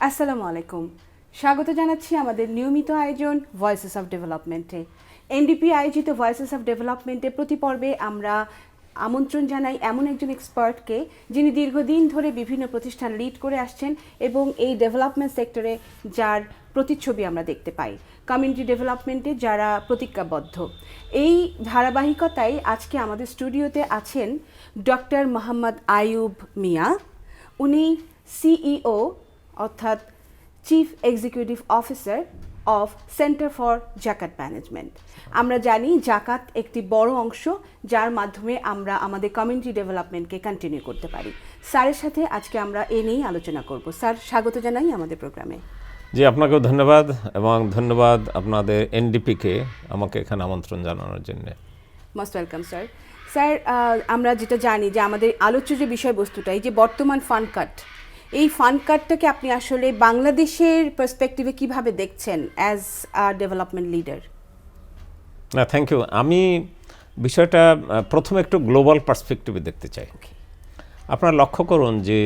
আসসালামু আলাইকুম। স্বাগত জানাচ্ছি আমাদের নিয়মিত আয়োজন ভয়েসেস অফ ডেভেলপমেন্টে। এনডিপি আয়োজিত ভয়েসেস অফ ডেভেলপমেন্টে প্রতি পর্বে আমরা আমন্ত্রণ জানাই এমন একজন এক্সপার্টকে যিনি দীর্ঘদিন ধরে বিভিন্ন প্রতিষ্ঠান লিড করে আসছেন এবং এই ডেভেলপমেন্ট সেক্টরে যার প্রতিচ্ছবি আমরা দেখতে পাই, কমিউনিটি ডেভেলপমেন্টে যারা প্রতিজ্ঞাবদ্ধ। এই ধারাবাহিকতায় আজকে আমাদের স্টুডিওতে আছেন ডক্টর মোহাম্মদ আয়ুব মিয়া। উনি সিইও অর্থাৎ chief executive officer of centre for জাকাত ম্যানেজমেন্ট। আমরা জানি জাকাত একটি বড় অংশ যার মাধ্যমে আমরা আমাদের কমিউনিটি ডেভেলপমেন্টকে কন্টিনিউ করতে পারি। স্যারের সাথে আজকে আমরা এ নিয়েই আলোচনা করব। স্যার, স্বাগত জানাই আমাদের প্রোগ্রামে। জি, আপনাকেও ধন্যবাদ এবং ধন্যবাদ আপনাদের এনডিপিকে আমাকে এখানে আমন্ত্রণ জানানোর জন্য। Most welcome sir. স্যার, আমরা যেটা জানি যে আমাদের আলোচ্য যে বিষয়বস্তুটা, এই যে বর্তমান ফান্ড কাট, এই ফান্ড কাটটাকে আপনি আসলে বাংলাদেশের পার্সপেক্টিভে কিভাবে দেখছেন অ্যাজ আ ডেভেলপমেন্ট লিডার? না, থ্যাংক ইউ। আমি বিষয়টা প্রথমে একটু গ্লোবাল পার্সপেক্টিভে দেখতে চাই। আপনারা লক্ষ্য করুন যে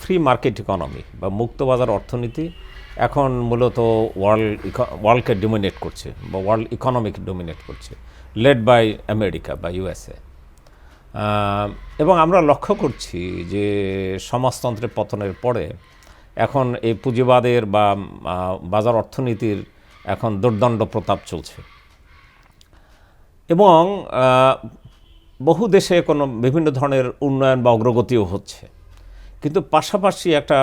ফ্রি মার্কেট ইকোনমি বা মুক্তবাজার অর্থনীতি এখন মূলত ওয়ার্ল্ডকে ডোমিনেট করছে বা ওয়ার্ল্ড ইকোনমিকে ডোমিনেট করছে, লেড বাই আমেরিকা বা ইউএসএ। এবং আমরা লক্ষ্য করছি যে সমাজতন্ত্রের পতনের পরে এখন এই পুঁজিবাদের বা বাজার অর্থনীতির এখন দুর্দণ্ড প্রতাপ চলছে এবং বহু দেশে কোনো বিভিন্ন ধরনের উন্নয়ন বা অগ্রগতিও হচ্ছে। কিন্তু পাশাপাশি একটা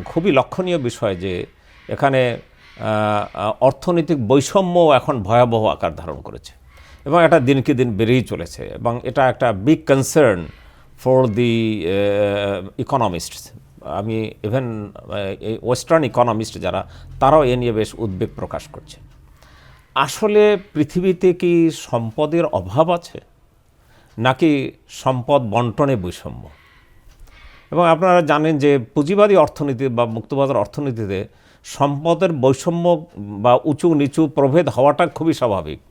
খুবই লক্ষণীয় বিষয় যে এখানে অর্থনৈতিক বৈষম্য এখন ভয়াবহ আকার ধারণ করেছে এবং এটা দিনকে দিন বেড়েই চলেছে এবং এটা একটা বিগ কনসার্ন ফর দি ইকোনমিস্টস। আমি ইভেন এই ওয়েস্টার্ন ইকোনমিস্ট যারা, তারাও এ নিয়ে বেশ উদ্বেগ প্রকাশ করছে। আসলে পৃথিবীতে কি সম্পদের অভাব আছে নাকি সম্পদ বন্টনে বৈষম্য? এবং আপনারা জানেন যে পুঁজিবাদী অর্থনীতি বা মুক্তবাজার অর্থনীতিতে সম্পদের বৈষম্য বা উঁচু নিচু প্রভেদ হওয়াটা খুবই স্বাভাবিক।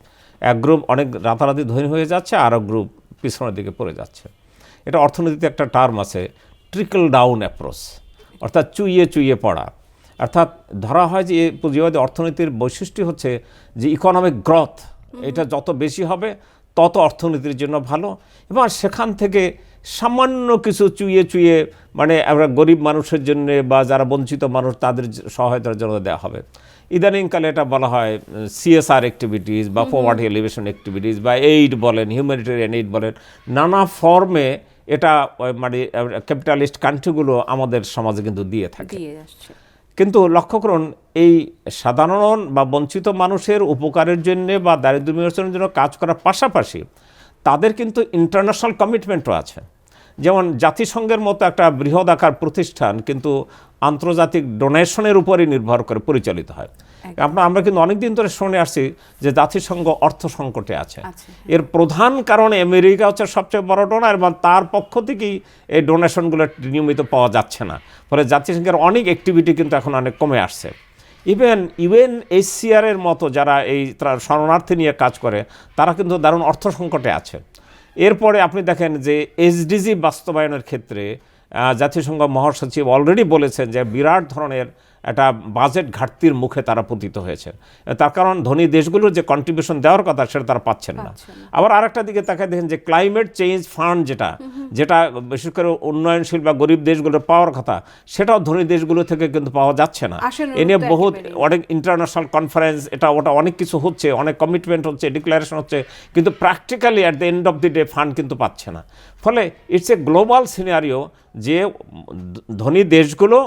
এক গ্রুপ অনেক রাতারাতি ধনী হয়ে যাচ্ছে, আরও গ্রুপ পিছনের দিকে পড়ে যাচ্ছে। এটা অর্থনীতিতে একটা টার্ম আছে, ট্রিকল ডাউন অ্যাপ্রোচ, অর্থাৎ চুইয়ে চুইয়ে পড়া। অর্থাৎ ধরা হয় যে পুঁজিবাদী অর্থনীতির বৈশিষ্ট্য হচ্ছে যে ইকোনমিক গ্রোথ এটা যত বেশি হবে তত অর্থনীতির জন্য ভালো, এবং সেখান থেকে সামান্য কিছু চুইয়ে চুইয়ে মানে আমরা গরিব মানুষের জন্য বা যারা বঞ্চিত মানুষ তাদের সহায়তার জন্য দেওয়া হবে। ইদানিংকালে এটা বলা হয় সিএসআর অ্যাক্টিভিটিস বা পভার্টি এলিভেশন অ্যাক্টিভিটিস বা এইড বলেন, হিউম্যানিটেরিয়ান এইড বলেন, নানা ফর্মে এটা মানে ক্যাপিটালিস্ট কান্ট্রিগুলো আমাদের সমাজে কিন্তু দিয়ে থাকে। কিন্তু লক্ষ্য করুন, এই সাধারণ বা বঞ্চিত মানুষের উপকারের জন্য বা দারিদ্র্য বিমোচনের জন্য কাজ করার পাশাপাশি তাদের কিন্তু ইন্টারন্যাশনাল কমিটমেন্টও আছে। যেমন জাতিসংঘের মতো একটা বৃহৎ আকার প্রতিষ্ঠান কিন্তু আন্তর্জাতিক ডোনেশনের উপরই নির্ভর করে পরিচালিত হয়। আমরা কিন্তু অনেক দিন ধরে শুনে আসছি যে জাতিসংঘ অর্থ সংকটে আছে। এর প্রধান কারণ আমেরিকা হচ্ছে সবচেয়ে বড় ডোনার এবং তার পক্ষ থেকেই এই ডোনেশনগুলো নিয়মিত পাওয়া যাচ্ছে না। ফলে জাতিসংঘের অনেক অ্যাক্টিভিটি কিন্তু এখন অনেক কমে আসছে। ইভেন ইউএনএইচসিআরের মতো যারা এই শরণার্থী নিয়ে কাজ করে তারা কিন্তু দারুণ অর্থ সংকটে আছে। এরপরে আপনি দেখেন যে এসডিজি বাস্তবায়নের ক্ষেত্রে জাতিসংঘ মহাসচিব অলরেডি বলেছেন যে বিরাট ধরনের একটা বাজেট ঘাটতির মুখে তারা পতিত হয়েছে। তার কারণ ধনী দেশগুলোর যে কন্ট্রিবিউশন দেওয়ার কথা সেটা তারা পাচ্ছেন না। আবার আরেকটা দিকে তাকে দেখেন যে ক্লাইমেট চেঞ্জ ফান্ড যেটা বিশেষ করে উন্নয়নশীল বা গরিব দেশগুলোর পাওয়ার কথা, সেটাও ধনী দেশগুলো থেকে কিন্তু পাওয়া যাচ্ছে না। এ নিয়ে অনেক ইন্টারন্যাশনাল কনফারেন্স এটা ওটা অনেক কিছু হচ্ছে, অনেক কমিটমেন্ট হচ্ছে, ডিক্লারেশন হচ্ছে, কিন্তু practically at the end of the day fund কিন্তু পাচ্ছে না। ফলে ইটস এ গ্লোবাল সিনারিও যে ধনী দেশগুলো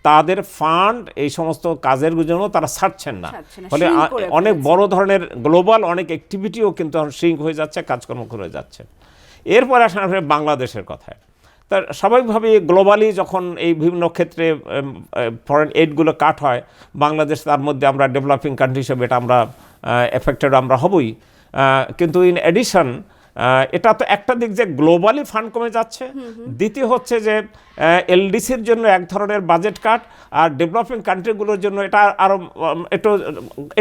তাদের ফান্ড এই সমস্ত কাজের জন্য তারা ছাড়ছেন না। ফলে অনেক বড় ধরনের গ্লোবাল অনেক অ্যাক্টিভিটিও কিন্তু শ্রিঙ্ক হয়ে যাচ্ছে, কাজকর্ম করে যাচ্ছে। এরপর আসেন বাংলাদেশের কথায়। তার স্বাভাবিকভাবেই গ্লোবালি যখন এই বিভিন্ন ক্ষেত্রে ফরেন এইডগুলো কাট হয়, বাংলাদেশ তার মধ্যে আমরা ডেভেলপিং কান্ট্রি হিসেবে এটা আমরা এফেক্টেড আমরা হবই। কিন্তু ইন এডিশন এটা তো একটা দিক যে গ্লোবালি ফান্ড কমে যাচ্ছে, দ্বিতীয় হচ্ছে যে এলডিসির জন্য এক ধরনের বাজেট কাট, আর ডেভেলপিং কান্ট্রিগুলোর জন্য এটা আরও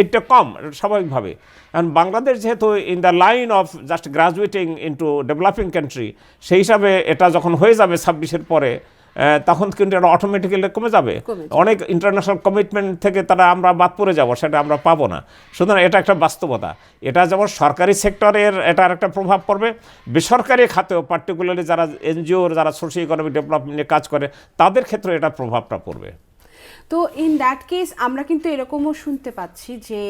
একটু কম স্বাভাবিকভাবে। কারণ বাংলাদেশ যেহেতু in the line of just গ্রাজুয়েটিং into developing country, সেই হিসাবে এটা যখন হয়ে যাবে 26-এর পরে তখন কিন্তু এটা অটোমেটিক্যালি কমে যাবে। অনেক ইন্টারন্যাশনাল কমিটমেন্ট থেকে তারা আমরা বাদ পড়ে যাব, সেটা আমরা পাবো না। সুতরাং এটা একটা বাস্তবতা। এটা যেমন সরকারি সেক্টরের এটার একটা প্রভাব পড়বে, বেসরকারি খাতেও পার্টিকুলারলি যারা এনজিওর, যারা সোশ্যাল ইকোনমিক ডেভেলপমেন্টে কাজ করে, তাদের ক্ষেত্রে এটা প্রভাবটা পড়বে। তো ইন দ্যাট কেস আমরা কিন্তু এরকমও শুনতে পাচ্ছি যে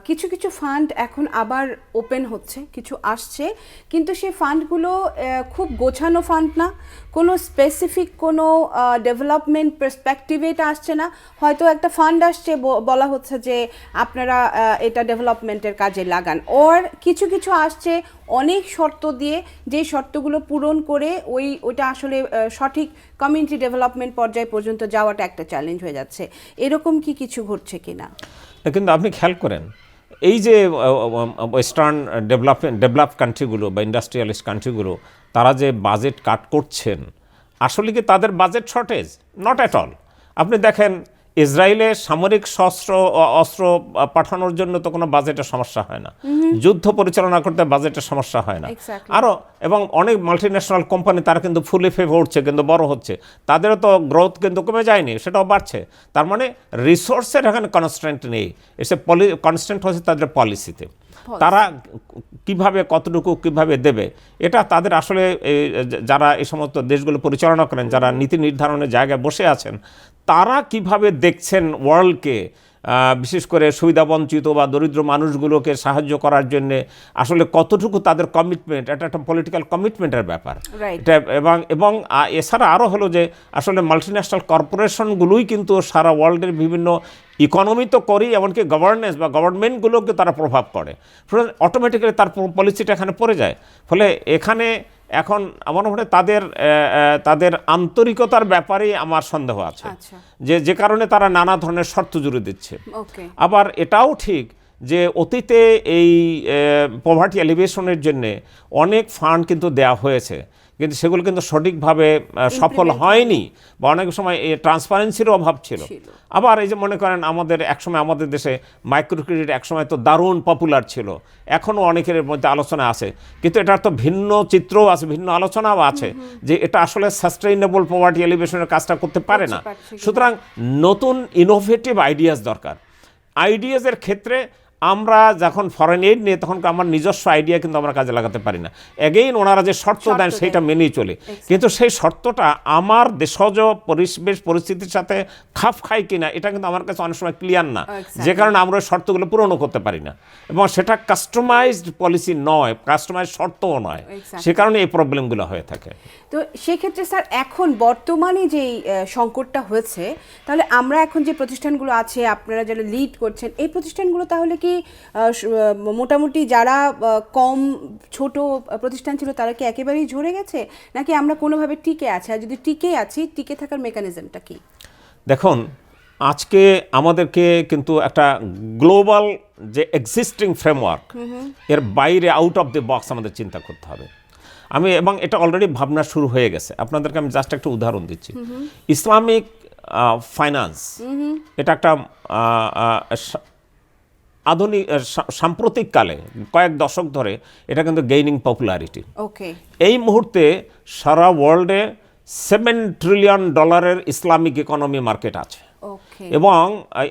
কিছু কিছু ফান্ড এখন আবার ওপেন হচ্ছে, কিছু আসছে, কিন্তু সেই ফান্ডগুলো খুব গোছানো ফান্ড না, কোনো স্পেসিফিক কোনো ডেভেলপমেন্ট পার্সপেক্টিভে এটা আসছে না। হয়তো একটা ফান্ড আসছে, বলা হচ্ছে যে আপনারা এটা ডেভেলপমেন্টের কাজে লাগান, ওর কিছু কিছু আসছে অনেক শর্ত দিয়ে, যে শর্তগুলো পূরণ করে ওইটা আসলে সঠিক কমিউনিটি ডেভেলপমেন্ট পর্যায় পর্যন্ত যাওয়াটা একটা চ্যালেঞ্জ হয়ে যাচ্ছে। এরকম কি কিছু ঘটছে কিনা? কিন্তু আপনি খেয়াল করেন, এই যে ওয়েস্টার্ন ডেভেলপ কান্ট্রিগুলো বা ইন্ডাস্ট্রিয়ালিস্ট কান্ট্রিগুলো, তারা যে বাজেট কাট করছেন, আসলে কি তাদের budget shortage? Not at all. আপনি দেখেন ইসরায়েলে সামরিক অস্ত্র পাঠানোর জন্য তো কোনো বাজেটের সমস্যা হয় না, যুদ্ধ পরিচালনা করতে বাজেটের সমস্যা হয় না। আরও এবং অনেক মাল্টিন্যাশনাল কোম্পানি তারা কিন্তু ফুলি ফেভ উঠছে, কিন্তু বড় হচ্ছে, তাদেরও তো গ্রোথ কিন্তু কমে যায়নি, সেটাও বাড়ছে। তার মানে রিসোর্সের এখানে কনস্ট্যান্ট নেই, এসে কনস্ট্যান্ট হচ্ছে তাদের পলিসিতে। তারা কিভাবে কতটুকু কিভাবে দেবে, এটা তাদের আসলে যারা এই সমস্ত দেশগুলো পরিচালনা করেন, যারা নীতি নির্ধারণের জায়গায় বসে আছেন, তারা কিভাবে দেখছেন ওয়ার্ল্ডকে, বিশেষ করে সুবিধাবঞ্চিত বা দরিদ্র মানুষগুলোকে সাহায্য করার জন্যে আসলে কতটুকু তাদের কমিটমেন্ট, এটা একটা পলিটিক্যাল কমিটমেন্টের ব্যাপার। এটা এবং এছাড়া আরও হলো যে আসলে মাল্টিন্যাশনাল কর্পোরেশনগুলোই কিন্তু সারা ওয়ার্ল্ডের বিভিন্ন ইকোনমি তো করি, এমনকি গভর্নেন্স বা গভর্নমেন্টগুলোকে তারা প্রভাব করে, অটোমেটিক্যালি তার পলিসিটা এখানে পড়ে যায়। ফলে এখানে এখন আমার মনে হয় তাদের আন্তরিকতার ব্যাপারে আমার সন্দেহ আছে, যে কারণে তারা নানা ধরনের শর্ত জুড়ে দিচ্ছে। আবার এটাও ঠিক যে অতীতে এই পভার্টি এলিভেশনের জন্য অনেক ফান্ড কিন্তু দেওয়া হয়েছে, কিন্তু সেগুলো কিন্তু সঠিকভাবে সফল হয়নি, বা অনেক সময় ট্রান্সপারেন্সিরও অভাব ছিল। আবার এই যে মনে করেন আমাদের একসময় আমাদের দেশে মাইক্রো ক্রেডিট একসময় তো দারুণ পপুলার ছিল, এখনও অনেকের মধ্যে আলোচনা আছে, কিন্তু এটার তো ভিন্ন চিত্রও আছে, ভিন্ন আলোচনাও আছে, যে এটা আসলে সাস্টেইনেবল পভার্টি এলিভেশনের কাজটা করতে পারে না। সুতরাং নতুন ইনোভেটিভ আইডিয়াস দরকার। আইডিয়াসের ক্ষেত্রে আমরা যখন ফরেন এইড নিয়ে, তখন আমার নিজস্ব আইডিয়া কিন্তু আমরা কাজে লাগাতে পারি না। এগেইন ওনারা যে শর্ত দেন সেইটা মেনেই চলে, কিন্তু সেই শর্তটা আমার দেশজ পরিবেশ পরিস্থিতির সাথে খাপ খায় কিনা, এটা কিন্তু আমার কাছে অনেক সময় ক্লিয়ার না, যে কারণে আমরা ওই শর্তগুলো পূরণও করতে পারি না, এবং সেটা কাস্টমাইজড পলিসি নয়, কাস্টমাইজড শর্তও নয়, সে কারণে এই প্রবলেমগুলো হয়ে থাকে। তো সেক্ষেত্রে স্যার, এখন বর্তমানে যেই সংকটটা হয়েছে, তাহলে আমরা এখন যে প্রতিষ্ঠানগুলো আছে, আপনারা যারা লিড করছেন, এই প্রতিষ্ঠানগুলো তাহলে কি মোটামুটি যারা কম ছোট প্রতিষ্ঠান ছিল তারা কি একেবারেই ঝরে গেছে, নাকি আমরা কোনোভাবে টিকে আছি? আর যদি টিকে আছি, টিকে থাকার মেকানিজমটা কি? দেখুন, আজকে আমাদেরকে কিন্তু একটা গ্লোবাল যে এক্সিস্টিং ফ্রেমওয়ার্ক, এর বাইরে আউট অফ দ্য বক্স আমাদের চিন্তা করতে হবে। এবং এটা অলরেডি ভাবনা শুরু হয়ে গেছে। আপনাদেরকে আমি জাস্ট একটা উদাহরণ দিচ্ছি। ইসলামিক ফাইন্যান্স, এটা একটা আধুনিক সাম্প্রতিককালে কয়েক দশক ধরে এটা কিন্তু গেইনিং পপুলারিটি। এই মুহূর্তে সারা ওয়ার্ল্ডে $7 ট্রিলিয়ন ইসলামিক ইকোনমি মার্কেট আছে, এবং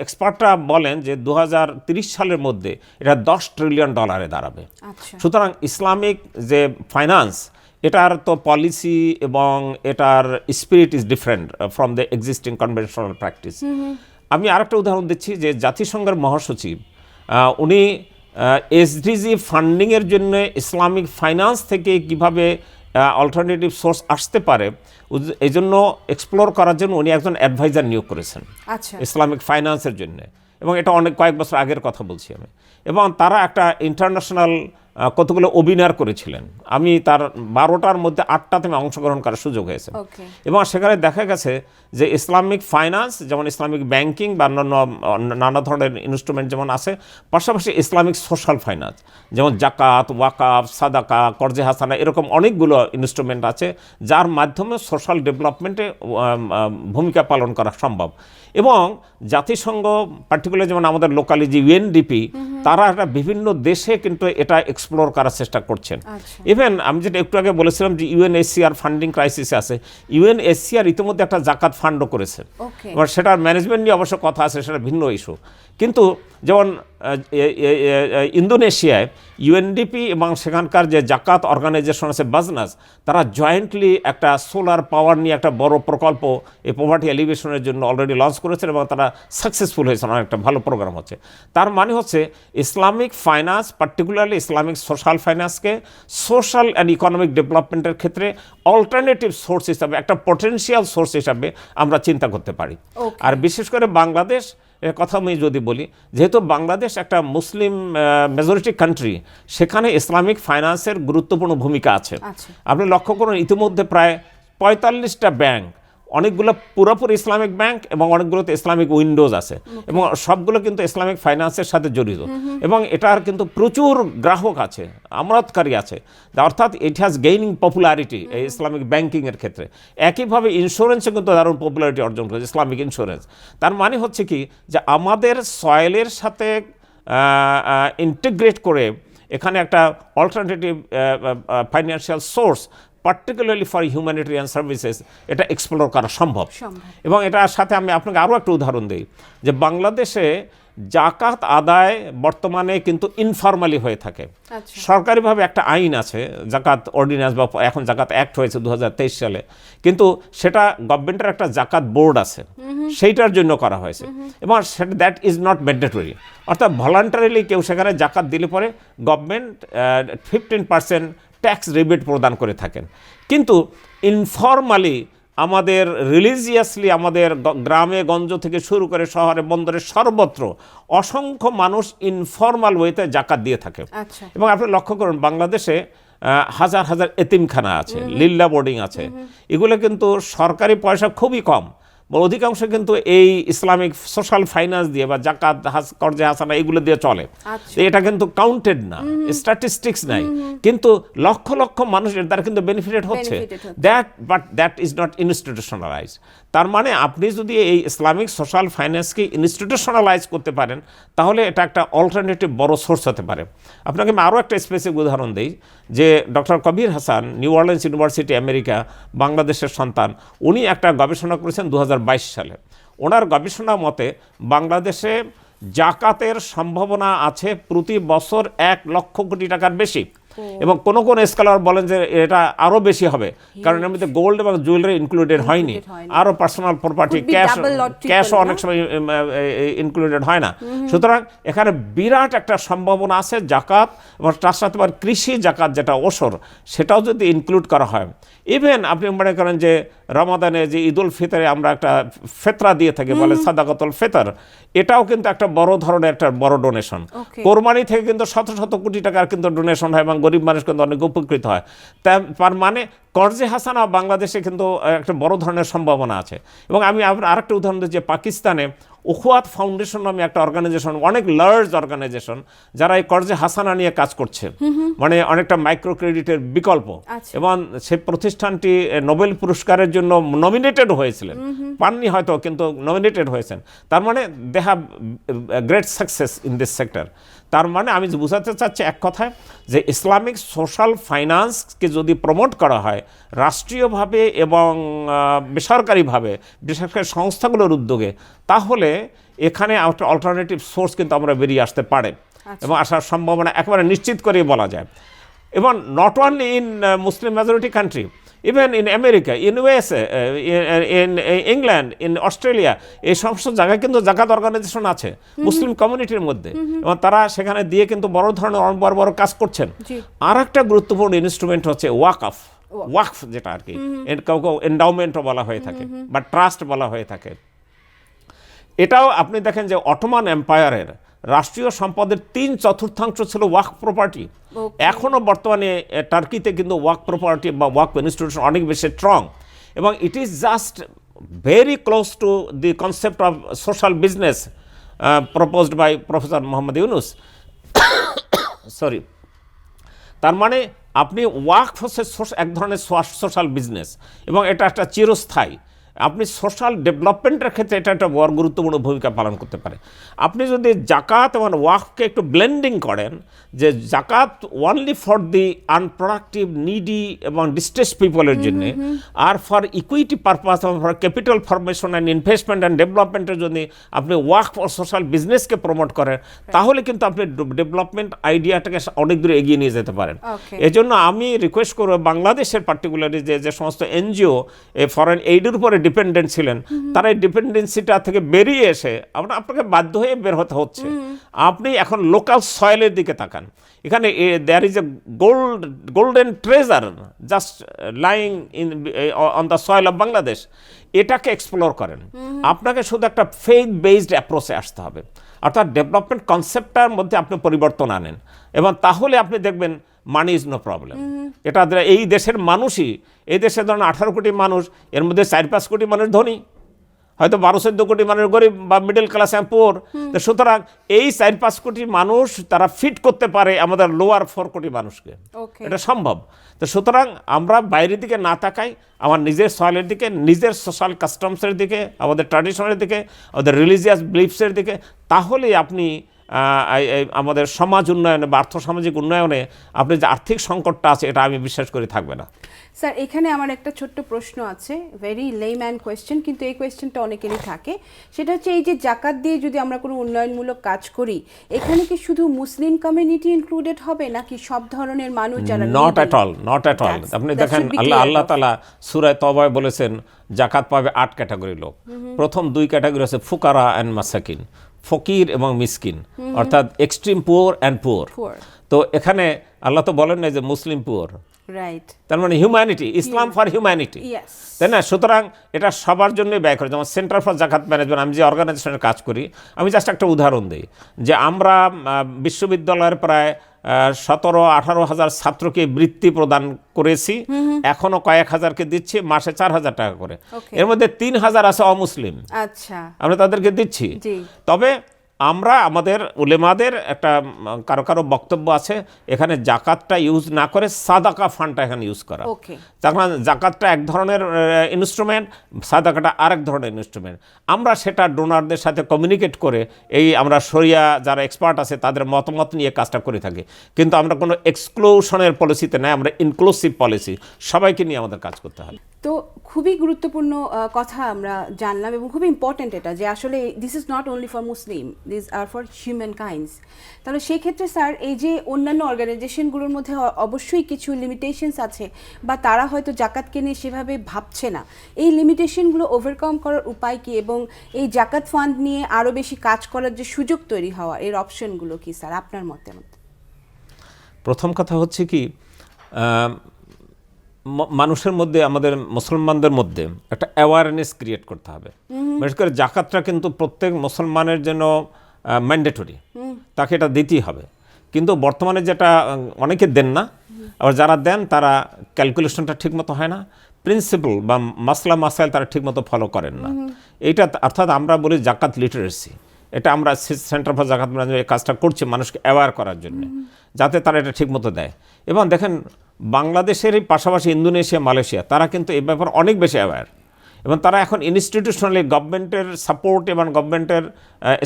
এক্সপার্টরা বলেন যে 2030 সালের মধ্যে এটা $10 ট্রিলিয়ন দাঁড়াবে। সুতরাং ইসলামিক যে ফাইন্যান্স, এটার তো পলিসি এবং এটার spirit is different from the existing conventional practice. আমি আরেকটা উদাহরণ দিচ্ছি, যে জাতিসংঘের মহাসচিব উনি এসডিজি ফান্ডিংয়ের জন্য ইসলামিক ফাইন্যান্স থেকে কিভাবে অল্টারনেটিভ সোর্স আসতে পারে, এই জন্য এক্সপ্লোর করার জন্য উনি একজন অ্যাডভাইজার নিয়োগ করেছেন ইসলামিক ফাইন্যান্সের জন্য, এবং এটা কয়েক বছর আগের কথা বলছি আমি। এবং তারা একটা ইন্টারন্যাশনাল কতগুলো ওয়েবিনার করেছিলেন, আমি তার 12টার মধ্যে 8টাতে অংশগ্রহণ করার সুযোগ হয়েছে। এবং সেখানে দেখা গেছে যে ইসলামিক ফাইন্যান্স, যেমন ইসলামিক ব্যাংকিং বা নানা ধরনের ইনস্ট্রুমেন্ট যেমন আছে, পাশাপাশি ইসলামিক সোশ্যাল ফাইন্যান্স, যেমন জাকাত, ওয়াকাফ, সাদাকা, কর্জে হাসানা, এরকম অনেকগুলো ইনস্ট্রুমেন্ট আছে যার মাধ্যমে সোশ্যাল ডেভেলপমেন্টে ভূমিকা পালন করা সম্ভব। এবং জাতিসংঘ পার্টিকুলার যেমন আমাদের লোকালি যে UNDP, তারা একটা বিভিন্ন দেশে কিন্তু এটা এক্সপ্লোর করার চেষ্টা করছেন। আচ্ছা। ইভেন আমি যেটা একটু আগে বলেছিলাম যে ইউএনএইচসিআর ফান্ডিং ক্রাইসিসে আছে, ইউএনএইচসিআর ইতিমধ্যে একটা জাকাত ফান্ডও করেছে। ওকে। এবার সেটার ম্যানেজমেন্ট নিয়ে অবশ্য কথা আছে, সেটা ভিন্ন ইস্যু। কিন্তু যেমন ইন্দোনেশিয়ায় ইউএনডিপি এবং সেখানকার যে জাকাত অর্গানাইজেশন আছে বাজনাস, তারা জয়েন্টলি একটা সোলার পাওয়ার নিয়ে একটা বড় প্রকল্প এই পভার্টি এলিভেশনের জন্য অলরেডি লঞ্চ করেছেন এবং তারা সাকসেসফুল হয়েছেন, অনেকটা ভালো প্রোগ্রাম হচ্ছে। তার মানে হচ্ছে Islamic finance, particularly Islamic social ফাইন্যান্সকে সোশ্যাল অ্যান্ড ইকোনমিক ডেভেলপমেন্টের ক্ষেত্রে অল্টারনেটিভ সোর্স হিসাবে, একটা পটেনশিয়াল সোর্স হিসাবে আমরা চিন্তা করতে পারি। Okay. আর বিশেষ করে বাংলাদেশ এর কথা আমি যদি বলি, যেহেতু বাংলাদেশ একটা মুসলিম মেজরিটি কান্ট্রি, সেখানে ইসলামিক ফাইন্যান্সের গুরুত্বপূর্ণ ভূমিকা আছে। আচ্ছা। আপনি লক্ষ্য করুন ইতিমধ্যে প্রায় 45টা ব্যাংক, অনেকগুলো পুরোপুরি ইসলামিক ব্যাংক এবং অনেকগুলোতে ইসলামিক উইন্ডোজ আছে, এবং সবগুলো কিন্তু ইসলামিক ফাইন্যান্সের সাথে জড়িত, এবং এটার কিন্তু প্রচুর গ্রাহক আছে, আমরাতকারী আছে, অর্থাৎ ইট হ্যাজ গেইনিং পপুলারিটি এই ইসলামিক ব্যাংকিংয়ের ক্ষেত্রে। একইভাবে ইন্স্যুরেন্সে কিন্তু দারুণ পপুলারিটি অর্জন করেছে ইসলামিক ইন্স্যুরেন্স। তার মানে হচ্ছে কি যে আমাদের সয়েলের সাথে ইন্টিগ্রেট করে এখানে একটা alternative financial source, particularly for humanitarian services, এটা এক্সপ্লোর করা সম্ভব। এবং এটার সাথে আমি আপনাকে আরও একটা উদাহরণ দিই যে বাংলাদেশে জাকাত আদায় বর্তমানে কিন্তু ইনফরমালি হয়ে থাকে। আচ্ছা। সরকারিভাবে একটা আইন আছে, জাকাত অর্ডিন্যান্স বা এখন জাকাত অ্যাক্ট হয়েছে 2023 সালে, কিন্তু সেটা গভর্নমেন্টের একটা জাকাত বোর্ড আছে, সেইটার জন্য করা হয়েছে, এবং সেটা দ্যাট ইজ নট ম্যান্ডেটরি, অর্থাৎ ভলান্টারিলি কেউ সেখানে জাকাত দিলে পরে গভর্নমেন্ট 15% ট্যাক্স রিবেট প্রদান করে থাকেন। কিন্তু ইনফরমালি আমাদের রিলিজিয়াসলি আমাদের গ্রামে গঞ্জ থেকে শুরু করে শহরে বন্দরে সর্বত্র অসংখ্য মানুষ ইনফরমাল ওয়েতে জাকাত দিয়ে থাকে। আচ্ছা। এবং আপনি লক্ষ্য করুন বাংলাদেশে হাজার হাজার এতিমখানা আছে, লিল্লা বোর্ডিং আছে, এগুলো কিন্তু সরকারি পয়সা খুবই কম, অধিকাংশ কিন্তু এই ইসলামিক সোশ্যাল ফাইন্যান্স দিয়ে বা জাকাত কর্জে হাসানা এগুলো দিয়ে চলে। আচ্ছা। এটা কিন্তু কাউন্টেড না, স্ট্যাটিস্টিক্স নাই, কিন্তু লক্ষ লক্ষ মানুষ এর দ্বারা কিন্তু বেনিফিটেড হচ্ছে। That is not institutionalise. তার মানে আপনি যদি এই ইসলামিক সোশ্যাল ফাইন্যান্সকে ইনস্টিটিউশনালাইজ করতে পারেন, তাহলে এটা একটা অল্টারনেটিভ বড় সোর্স হতে পারে। আপনাকে আমি আরও একটা স্পেসিফিক উদাহরণ দিই যে doctor Kabir Hasan, New Orleans University America, বাংলাদেশের সন্তান, উনি একটা গবেষণা করেছেন 2022 সালে। ওনার গবেষণা মতে বাংলাদেশে জাকাতের সম্ভাবনা আছে প্রতি বছর 1 লক্ষ কোটি টাকার বেশি, এবং কোন কোন স্কলার বলেন যে এটা আরও বেশি হবে, কারণ এর মধ্যে গোল্ড এবং জুয়েলারি ইনক্লুডেড হয়নি, আরও পার্সোনাল প্রপার্টি ক্যাশও অনেক সময় ইনক্লুডেড হয় না। সুতরাং এখানে বিরাট একটা সম্ভাবনা আছে জাকাত, এবং তার সাথে আবার কৃষি জাকাত যেটা ওসর, সেটাও যদি ইনক্লুড করা হয়। ইভেন আপনি মনে করেন যে রমাদানে যে ঈদ উল ফিতরে আমরা একটা ফেতরা দিয়ে থাকি, বলে সাদাকাতুল ফিতর, এটাও কিন্তু একটা বড় ধরনের একটা বড় ডোনেশন। কোরবানি থেকে কিন্তু শত শত কোটি টাকার কিন্তু ডোনেশন হয় এবং গরিব মানুষ কিন্তু অনেক উপকৃত হয়। তার মানে কর্জে হাসানা বাংলাদেশে কিন্তু একটা বড় ধরনের সম্ভাবনা আছে। এবং আমি আরেকটা উদাহরণ দিই যে পাকিস্তানে উখওয়াত ফাউন্ডেশন নামে একটা অর্গানাইজেশন, অনেক লার্জ অর্গানাইজেশন, যারা এই কর্জে হাসানা নিয়ে কাজ করছে, মানে অনেকটা মাইক্রো ক্রেডিটের বিকল্প। এবং সেই প্রতিষ্ঠানটি নোবেল পুরস্কারের জন্য নমিনেটেড হয়েছিলেন, পাননি হয়তো, কিন্তু নমিনেটেড হয়েছেন। তার মানে they have great success in this sector. তার মানে আমি বোঝাতে চাচ্ছি এক কথায় যে ইসলামিক সোশ্যাল ফাইন্যান্সকে যদি প্রমোট করা হয় রাষ্ট্রীয়ভাবে এবং বেসরকারিভাবে, বিশেষ করে সংস্থাগুলোর উদ্যোগে, তাহলে এখানে একটা অল্টারনেটিভ সোর্স কিন্তু আমরা বেরিয়ে আসতে পারে, এবং আসার সম্ভাবনা একেবারে নিশ্চিত করেই বলা যায়। এবং not only in Muslim majority country, even in America, in USA, in England, in Australia, এই সমস্ত জায়গায় কিন্তু জাকাত অর্গানাইজেশন আছে মুসলিম কমিউনিটির মধ্যে, এবং তারা সেখানে দিয়ে কিন্তু বড় ধরনের বড় বড় কাজ করছেন। আর একটা গুরুত্বপূর্ণ ইনস্ট্রুমেন্ট হচ্ছে ওয়াকফ, যেটা আর কি এন্ডাউমেন্টও বলা হয়ে থাকে বা ট্রাস্ট বলা হয়ে থাকে। এটাও আপনি দেখেন যে অটোমান এম্পায়ারের রাষ্ট্রীয় সম্পদের 3/4 ছিল ওয়াকফ প্রপার্টি। এখনও বর্তমানে টার্কিতে কিন্তু ওয়াকফ প্রপার্টি বা ওয়াকফ ইনস্টিটিউশন অনেক বেশি স্ট্রং, এবং it is just very close to the concept of social business proposed by professor Muhammad Yunus. Sorry. তার মানে আপনি ওয়াকফ হচ্ছে এক ধরনের সোশ্যাল বিজনেস, এবং এটা একটা চিরস্থায়ী, আপনি সোশ্যাল ডেভেলপমেন্টের ক্ষেত্রে এটা একটা বড় গুরুত্বপূর্ণ ভূমিকা পালন করতে পারে। আপনি যদি জাকাত এবং ওয়াকফকে একটু ব্লেন্ডিং করেন, যে জাকাত only for the unproductive, needy এবং ডিস্ট্রেস পিপলের জন্য, আর ফর ইকুইটি পারপাস এবং for capital formation and investment and ডেভেলপমেন্টের জন্য আপনি ওয়াকফ ও সোশ্যাল বিজনেসকে প্রমোট করেন, তাহলে কিন্তু আপনি ডেভেলপমেন্ট আইডিয়াটাকে অনেক দূরে এগিয়ে নিয়ে যেতে পারেন। এজন্য আমি রিকোয়েস্ট করব বাংলাদেশের পার্টিকুলারলি যে সমস্ত এনজিও ফরেন এইডের উপরে ডিপেন্ডেন্ট ছিলেন, তারা এই ডিপেন্ডেন্সিটা থেকে বেরিয়ে এসে আপনাকে বাধ্য হয়ে বের হতে হচ্ছে। আপনি এখন লোকাল সয়েলের দিকে তাকান। এখানে there is a golden treasure just lying in on the soil of Bangladesh. এটাকে এক্সপ্লোর করেন। আপনাকে শুধু একটা ফেইথ বেসড অ্যাপ্রোচে আসতে হবে, অর্থাৎ ডেভেলপমেন্ট কনসেপ্টটার মধ্যে আপনি পরিবর্তন আনেন, এবং তাহলে আপনি দেখবেন মানি ইজ নো প্রবলেম। এটা এই দেশের মানুষই, এই দেশে ধরুন 18 কোটি মানুষ, এর মধ্যে 4-5 কোটি মানুষ ধনী, হয়তো 12-14 কোটি মানুষ গরিব বা মিডল ক্লাস অ্যান্ড পুয়ার। তো সুতরাং এই 4-5 কোটি মানুষ তারা ফিট করতে পারে আমাদের লোয়ার 4 কোটি মানুষকে, এটা সম্ভব। তো সুতরাং আমরা বাইরের দিকে না তাকাই, আমার নিজের সয়েলের দিকে, নিজের সোশ্যাল কাস্টমসের দিকে, আমাদের ট্র্যাডিশনের দিকে, আমাদের রিলিজিয়াস বিলিফসের দিকে, তাহলে আপনি আমাদের সমাজ উন্নয়নে বা আর্থসামাজিক উন্নয়নে আপনি যে আর্থিক সংকটটা আছে, এটা আমি বিশ্বাস করি থাকবে না। স্যার, এখানে আমার একটা ছোট্ট প্রশ্ন আছে, ভেরি লেম্যান কোয়েশ্চেন, কিন্তু এই কোয়েশ্চেনটা অনেকেরই থাকে। সেটা হচ্ছে, এই যে জাকাত দিয়ে যদি আমরা কোনো উন্নয়নমূলক কাজ করি, এখানে কি শুধু মুসলিম কমিউনিটি ইনক্লুডেড হবে, নাকি সব ধরনের মানুষ যারা? Not at all. আপনি দেখেন আল্লাহ তাআলা সূরা তওবায় বলেছেন জাকাত পাবে 8 ক্যাটাগরি লোক। প্রথম 2 ক্যাটাগরি আছে ফুকারা অ্যান্ড মাসাকিন, ফকির এবং মিসকিন, অর্থাৎ এক্সট্রিম পুয়ার অ্যান্ড পুয়ার। তো এখানে আল্লাহ তো বলেন না যে মুসলিম পুয়ার, রাইট? তার মানে হিউম্যানিটি, ইসলাম ফর হিউম্যানিটি, তাই না? সুতরাং এটা সবার জন্য ব্যয় করে। যেমন সেন্টার ফর জাকাত ম্যানেজমেন্ট, আমি যে অর্গানাইজেশনের কাজ করি, আমি জাস্ট একটা উদাহরণ দিই, যে আমরা বিশ্ববিদ্যালয়ের প্রায় 17-18 হাজার ছাত্রকে বৃত্তি প্রদান করেছি, এখনো কয়েক হাজারকে দিচ্ছি, মাসে 4,000 টাকা করে। এর মধ্যে 3,000 আছে অমুসলিম, আচ্ছা, আমরা তাদেরকে দিচ্ছি। তবে আমরা আমাদের উলেমাদের একটা কারো বক্তব্য আছে, এখানে জাকাতটা ইউজ না করে সাদাকা ফান্ডটা এখানে ইউজ করা। জাকাতটা এক ধরনের ইনস্ট্রুমেন্ট, সাদাকাটা আরেক ধরনের ইনস্ট্রুমেন্ট। আমরা সেটা ডোনারদের সাথে কমিউনিকেট করে আমরা শরিয়া যারা এক্সপার্ট আছে তাদের মতামত নিয়ে কাজটা করে থাকি, কিন্তু আমরা কোনো এক্সক্লুশনের পলিসিতে নাই, আমরা ইনক্লুসিভ পলিসি, সবাইকে নিয়ে আমাদের কাজ করতে হবে। তো খুবই গুরুত্বপূর্ণ কথা আমরা জানলাম, এবং খুবই ইম্পর্টেন্ট এটা, যে আসলে this is not only for Muslim, this are for human kinds. তাহলে সেই ক্ষেত্রে স্যার, এই যে অন্যান্য অর্গানাইজেশনগুলোর মধ্যে অবশ্যই কিছু লিমিটেশনস আছে, বা তারা হয়তো জাকাতকে নিয়ে সেভাবে ভাবছে না, এই লিমিটেশনগুলো ওভারকাম করার উপায় কি, এবং এই জাকাত ফান্ড নিয়ে আরও বেশি কাজ করার যে সুযোগ তৈরি হওয়া, এর অপশনগুলো কি স্যার আপনার মতে? প্রথম কথা হচ্ছে কি, মানুষের মধ্যে, আমাদের মুসলমানদের মধ্যে একটা অ্যাওয়ারনেস ক্রিয়েট করতে হবে। বিশেষ করে জাকাতটা কিন্তু প্রত্যেক মুসলমানের জন্য ম্যান্ডেটরি, তাকে এটা দিতেই হবে। কিন্তু বর্তমানে যেটা অনেকে দেন না, আবার যারা দেন তারা ক্যালকুলেশনটা ঠিকমতো হয় না, প্রিন্সিপাল বা মাসাইল তারা ঠিকমতো ফলো করেন না। এইটা অর্থাৎ আমরা বলি জাকাত লিটারেসি, এটা আমরা সেন্টার ফর জাকাত ম্যানেজমেন্ট এই কাজটা করছি মানুষকে অ্যাওয়ার করার জন্য, যাতে তারা এটা ঠিকমতো দেয়। এবং দেখেন, বাংলাদেশেরই পাশাপাশি ইন্দোনেশিয়া, মালয়েশিয়া, তারা কিন্তু এই ব্যাপারে অনেক বেশি অ্যাওয়ার, এবং তারা এখন ইনস্টিটিউশনালি গভর্নমেন্টের সাপোর্ট এবং গভর্নমেন্টের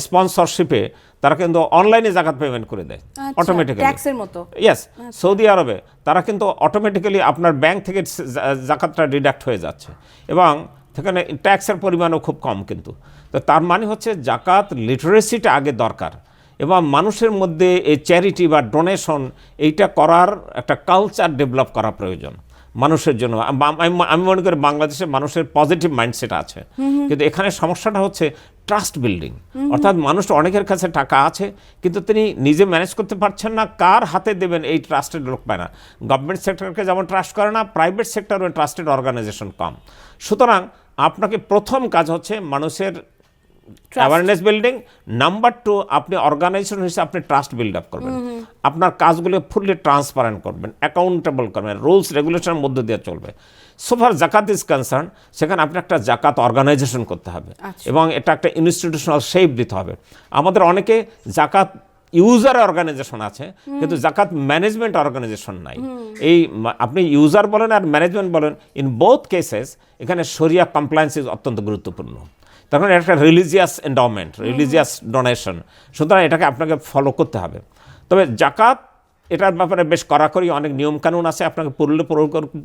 স্পন্সরশিপে তারা কিন্তু অনলাইনে জাকাত পেমেন্ট করে দেয় অটোমেটিক্যালি, ট্যাক্সের মতো। ইয়েস, সৌদি আরবে তারা কিন্তু অটোমেটিক্যালি আপনার ব্যাংক থেকে জাকাতটা ডিডাক্ট হয়ে যাচ্ছে, এবং সেখানে ট্যাক্সের পরিমাণও খুব কম। কিন্তু তো তার মানে হচ্ছে জাকাত লিটারেসিটা আগে দরকার, এবং মানুষের মধ্যে এই চ্যারিটি বা ডোনেশন এইটা করার একটা কালচার ডেভেলপ করা প্রয়োজন মানুষের জন্য। আমি মনে করি বাংলাদেশের মানুষের পজিটিভ মাইন্ডসেট আছে, কিন্তু এখানে সমস্যাটা হচ্ছে ট্রাস্ট বিল্ডিং, অর্থাৎ মানুষ অনেকের কাছে টাকা আছে কিন্তু তিনি নিজে ম্যানেজ করতে পারছেন না, কার হাতে দেবেন এই ট্রাস্টেড লোক পায় না। গভর্নমেন্ট সেক্টরকে যেমন ট্রাস্ট করে না, প্রাইভেট সেক্টরে ট্রাস্টেড অর্গানাইজেশন কম। সুতরাং আপনাকে প্রথম কাজ হচ্ছে মানুষের অ্যাওয়ারনেস বিল্ডিং। নাম্বার 2, আপনি অর্গানাইজেশন হিসেবে আপনি ট্রাস্ট বিল্ড আপ করবেন, আপনার কাজগুলো ফুললি ট্রান্সপারেন্ট করবেন, অ্যাকাউন্টেবল করবেন, রুলস রেগুলেশনের মধ্যে দিয়ে চলবে। সোফার জাকাত ইজ কনসার্ন, সেখানে আপনি একটা জাকাত অর্গানাইজেশন করতে হবে, এবং এটা একটা ইনস্টিটিউশনাল শেপ দিতে হবে। আমাদের অনেকে জাকাত ইউজার অর্গানাইজেশন আছে, কিন্তু জাকাত ম্যানেজমেন্ট অর্গানাইজেশন নাই। এই আপনি ইউজার বলেন আর ম্যানেজমেন্ট বলেন, ইন বোথ কেসেস এখানে শরিয়া কমপ্লায়েন্স ইজ অত্যন্ত গুরুত্বপূর্ণ। তখন এটা একটা রিলিজিয়াস এন্ডাওমেন্ট, রিলিজিয়াস ডোনেশন, সুতরাং এটাকে আপনাকে ফলো করতে হবে। তবে জাকাত এটার ব্যাপারে বেশ কড়াকড়ি অনেক নিয়মকানুন আছে, আপনাকে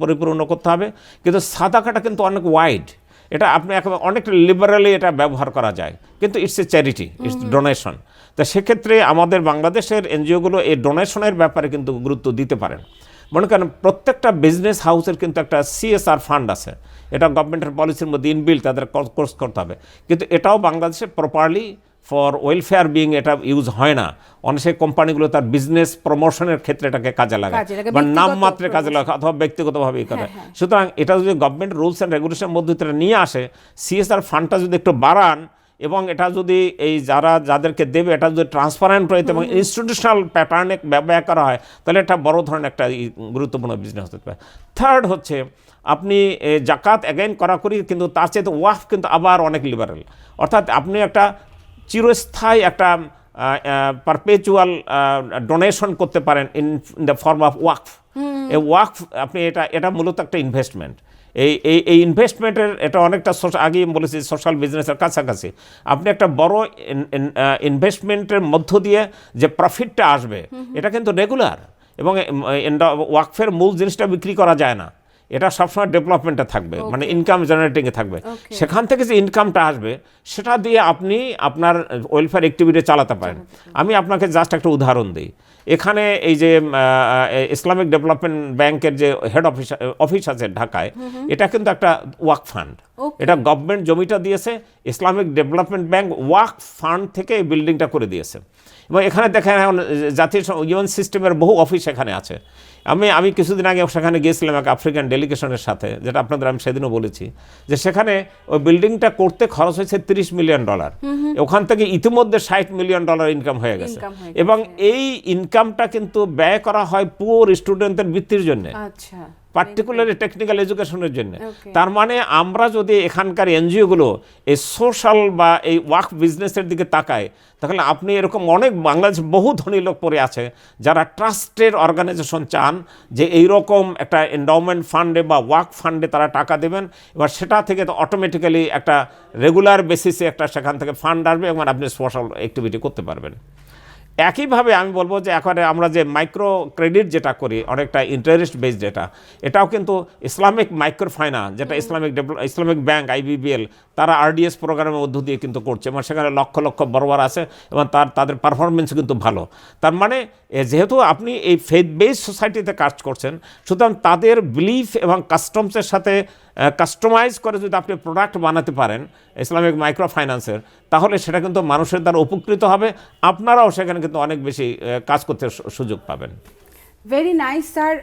পরিপূর্ণ করতে হবে। কিন্তু সাদাকাটা কিন্তু অনেক ওয়াইড, এটা আপনি একেবারে অনেক লিবারালি এটা ব্যবহার করা যায়, কিন্তু it's a charity, it's donation. তা সেক্ষেত্রে আমাদের বাংলাদেশের এনজিওগুলো এই ডোনেশনের ব্যাপারে কিন্তু গুরুত্ব দিতে পারেন। মনে করেন প্রত্যেকটা বিজনেস হাউসের কিন্তু একটা CSR ফান্ড আছে, এটা গভর্নমেন্টের পলিসির মধ্যে ইনবিল্ট, তাদের কোর্স করতে হবে। কিন্তু এটাও বাংলাদেশে প্রপারলি ফর ওয়েলফেয়ার বিং এটা ইউজ হয় না। অনেক সেই কোম্পানিগুলো তার বিজনেস প্রমোশনের ক্ষেত্রে এটাকে কাজে লাগায় বা নামমাত্রে কাজে লাগায় অথবা ব্যক্তিগতভাবেই করে। সুতরাং এটা যদি গভর্নমেন্ট রুলস অ্যান্ড রেগুলেশনের মধ্যে নিয়ে আসে, CSR ফান্ডটা যদি একটু বাড়ান এবং এটা যদি এই যাদেরকে দেবে এটা যদি ট্রান্সপারেন্ট রয়েছে এবং ইনস্টিটিউশনাল প্যাটার্নে ব্যবহার করা হয়, তাহলে একটা বড় ধরনের একটা গুরুত্বপূর্ণ বিজনেস হতে পারে। থার্ড হচ্ছে আপনি জাকাত অ্যাগেইন করি, কিন্তু তার চেয়ে ওয়াকফ কিন্তু আবার অনেক লিবারেল। অর্থাৎ আপনি একটা চিরস্থায়ী একটা পারপেচুয়াল ডোনেশন করতে পারেন ইন দ্য ফর্ম অফ ওয়াকফ। এই ওয়াকফ আপনি এটা মূলত একটা ইনভেস্টমেন্ট। এই ইনভেস্টমেন্টের এটা অনেকটা আগেই বলেছি সোশ্যাল বিজনেসের কাছাকাছি। আপনি একটা বড় ইনভেস্টমেন্টের মধ্য দিয়ে যে প্রফিটটা আসবে এটা কিন্তু রেগুলার, এবং ওয়াকফের মূল জিনিসটা বিক্রি করা যায় না, এটা সবসময় ডেভেলপমেন্টে থাকবে, মানে ইনকাম জেনারেটিংয়ে থাকবে। সেখান থেকে যে ইনকামটা আসবে সেটা দিয়ে আপনি আপনার ওয়েলফেয়ার অ্যাক্টিভিটি চালাতে পারেন। আমি আপনাকে জাস্ট একটা উদাহরণ দিই। এখানে এই যে ইসলামিক ডেভেলপমেন্ট ব্যাংকের যে হেড অফিস আছে ঢাকায়, এটা কিন্তু একটা ওয়াকফ ফান্ড। এটা গভর্নমেন্ট জমিটা দিয়েছে, ইসলামিক ডেভেলপমেন্ট ব্যাংক ওয়াকফ ফান্ড থেকে এই বিল্ডিংটা করে দিয়েছে। এবং এখানে দেখেন এখন জাতীয় ইউএন সিস্টেমের বহু অফিস এখানে আছে। আমি কিছুদিন আগে সেখানে গিয়েছিলাম এক আফ্রিকান ডেলিগেশনের সাথে, যেটা আপনাদের আমি সেদিনও বলেছি, যে সেখানে ওই বিল্ডিংটা করতে খরচ হয়েছে $30 মিলিয়ন। ওখান থেকে ইতিমধ্যে $60 মিলিয়ন ইনকাম হয়ে গেছে, এবং এই ইনকামটা কিন্তু ব্যয় করা হয় পুওর স্টুডেন্টদের বৃত্তির জন্য, পার্টিকুলারলি টেকনিক্যাল এডুকেশনের জন্য। তার মানে আমরা যদি এখানকার এনজিওগুলো এই সোশ্যাল বা এই ওয়ার্ক বিজনেসের দিকে তাকায়, তাহলে আপনি এরকম অনেক বাংলাদেশ বহু ধনী লোক পড়ে আছে যারা ট্রাস্টের অর্গানাইজেশন চান যে এইরকম একটা এন্ডাওমেন্ট ফান্ডে বা ওয়ার্ক ফান্ডে তারা টাকা দেবেন, এবার সেটা থেকে তো অটোমেটিক্যালি একটা রেগুলার বেসিসে একটা সেখান থেকে ফান্ড আসবে এবং আপনি সোশ্যাল অ্যাক্টিভিটি করতে পারবেন। একইভাবে আমি বলবো যে এখন আমরা যে মাইক্রো ক্রেডিট যেটা করি, অনেকটা ইন্টারেস্ট বেসড, এটাও কিন্তু ইসলামিক মাইক্রো ফাইন্যান্স, যেটা ইসলামিক ব্যাংক IBBL তারা RDS প্রোগ্রামের মধ্য দিয়ে কিন্তু করছে, এবং সেখানে লক্ষ লক্ষ বড় আছে এবং তাদের পারফরমেন্স কিন্তু ভালো। তার মানে যেহেতু আপনি এই ফেথ বেসড সোসাইটিতে কাজ করছেন, সুতরাং তাদের বিলিফ এবং কাস্টমসের সাথে কাস্টমাইজ করে যদি আপনি প্রোডাক্ট বানাতে পারেন ইসলামিক মাইক্রো ফাইন্যান্সের, তাহলে সেটা কিন্তু মানুষের দ্বারা উপকৃত হবে, আপনারাও সেখানে কিন্তু অনেক বেশি কাজ করতে সুযোগ পাবেন। Very nice sir.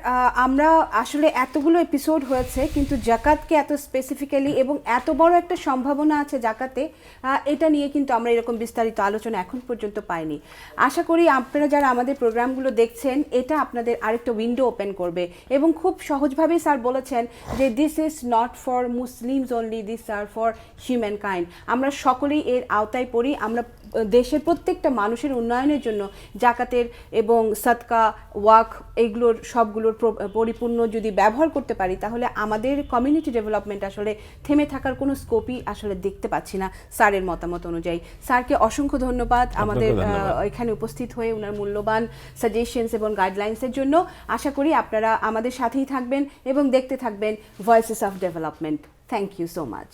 আমরা আসলে এতগুলো এপিসোড হয়েছে, কিন্তু জাকাতকে এত স্পেসিফিক্যালি এবং এত বড় একটা সম্ভাবনা আছে জাকাতে, এটা নিয়ে কিন্তু আমরা এরকম বিস্তারিত আলোচনা এখন পর্যন্ত পাইনি। আশা করি আপনারা যারা আমাদের প্রোগ্রামগুলো দেখছেন, এটা আপনাদের আরেকটা উইন্ডো ওপেন করবে, এবং খুব সহজভাবেই স্যার বলেছেন যে this is not for Muslims only, this are for human kind. আমরা সকলেই এর আওতায় পড়ি। আমরা দেশের প্রত্যেকটা মানুষের উন্নয়নের জন্য জাকাতের এবং সাদকা, ওয়াক এইগুলোর সবগুলোর পরিপূর্ণ যদি ব্যবহার করতে পারি, তাহলে আমাদের কমিউনিটি ডেভেলপমেন্ট আসলে থেমে থাকার কোনো স্কোপই আসলে দেখতে পাচ্ছি না স্যারের মতামত অনুযায়ী। স্যারকে অসংখ্য ধন্যবাদ আমাদের এখানে উপস্থিত হয়ে ওনার মূল্যবান সাজেশনস এবং গাইডলাইন্সের জন্য। আশা করি আপনারা আমাদের সাথেই থাকবেন এবং দেখতে থাকবেন voices of development. Thank you so much.